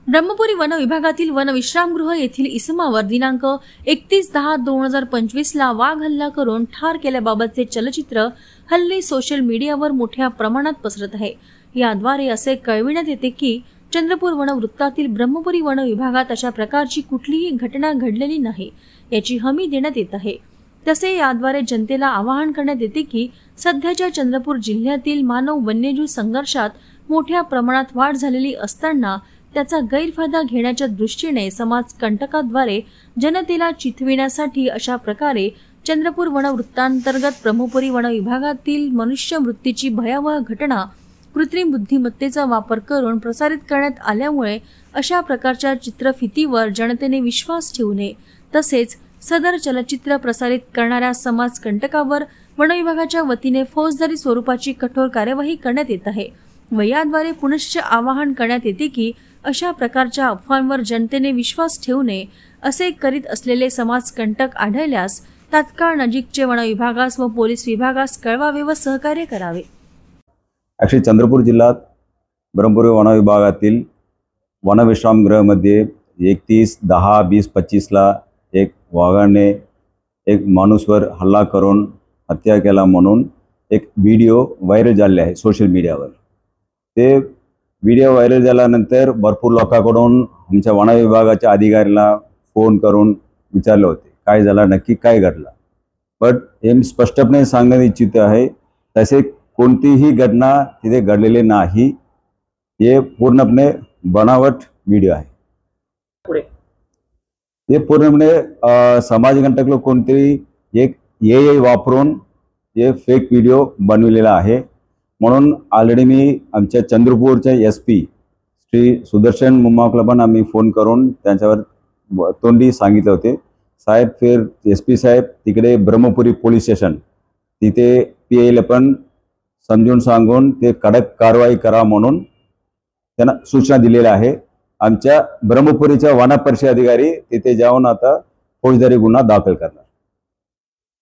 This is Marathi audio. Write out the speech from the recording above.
ब्रह्मपुरी वन विभागातील वन विश्रामगृह येथील इसमावर दिनांक 31/10/2025 ला वाघ हल्ला करून ठार केल्याबाबतचे चलचित्र हल्ली सोशल मीडियावर मोठ्या प्रमाणात पसरत आहे। याद्वारे असे कळविण्यात येते की चंद्रपूर वन वृत्तातील ब्रह्मपुरी वन विभागात अशा प्रकारची कुठलीही घटना घडलेली नाही याची हमी देण्यात येत आहे। तसे याद्वारे जनतेला आवाहन करण्यात येते की सध्याच्या चंद्रपूर जिल्ह्यातील मानव वन्यजीव संघर्षात मोठ्या प्रमाणात वाढ झालेली असताना त्याचा गैरफायदा घेण्याच्या दृष्टीने समाज कंटकाद्वारे जनतेला चिथविण्यासाठी अशा प्रकारे चंद्रपूर वन वृत्तांतर्गत ब्रह्मपुरी वन विभागातील मनुष्य मृत्यूची भयावह घटना कृत्रिम बुद्धिमत्तेचा वापर करून प्रसारित करण्यात आल्यामुळे अशा प्रकारच्या चित्रफितीवर जनतेने विश्वास ठेवू नये। तसेच सदर चलचित्र प्रसारित करणाऱ्या समाज कंटकावर वन विभागाच्या वतीने फौजदारी स्वरूपाची कठोर कार्यवाही करण्यात येत आहे व याद्वारे पुनश्च आवाहन करण्यात येते की अशा प्रकारच्या अफवांवर जनतेने विश्वास ठेवू नये। असे करीत असलेले समाज कंटक आढळल्यास तात्काळ नजीकचे वन विभागास व पोलीस विभागास कळवावे व सहकार्य करावे। ॲक्च्युली चंद्रपूर जिल्ह्यात ब्रह्मपुरी वन विभागातील वन विश्रामगृहामध्ये 31/10/2025 ला एक वाघाने एक माणूसवर हल्ला करून हत्या केला म्हणून एक व्हिडिओ व्हायरल झाले आहे सोशल मीडियावर। ते व्हिडिओ व्हायरल झाल्यानंतर भरपूर लोकांकडून आमच्या वन विभागाच्या अधिकाऱ्याला फोन करून विचारले होते काय झालं, नक्की काय घडलं। बट हे मी स्पष्टपणे सांगण्यात इच्छित आहे तसे कोणतीही घटना तिथे घडलेली नाही, हे पूर्णपणे बनावट व्हिडिओ आहे। हे पूर्णपणे समाजकंटक लोक कोणतरी एक AI वापरून हे फेक व्हिडिओ बनवलेला आहे। म्हणून ऑलरेडी मी आमच्या चंद्रपूरचे SP श्री सुदर्शन मुम्माकला पण आम्ही फोन करून त्यांच्यावर तोंडी सांगितले होते साहेब, फिर SP साहेब तिकडे ब्रह्मपुरी पोलीस स्टेशन तिथे PIला पण समजून सांगून ते कडक कारवाई करा म्हणून त्यांना सूचना दिलेल्या आहे। आमच्या ब्रह्मपुरीच्या वन परिषद अधिकारी तिथे जाऊन आता फौजदारी गुन्हा दाखल करणार।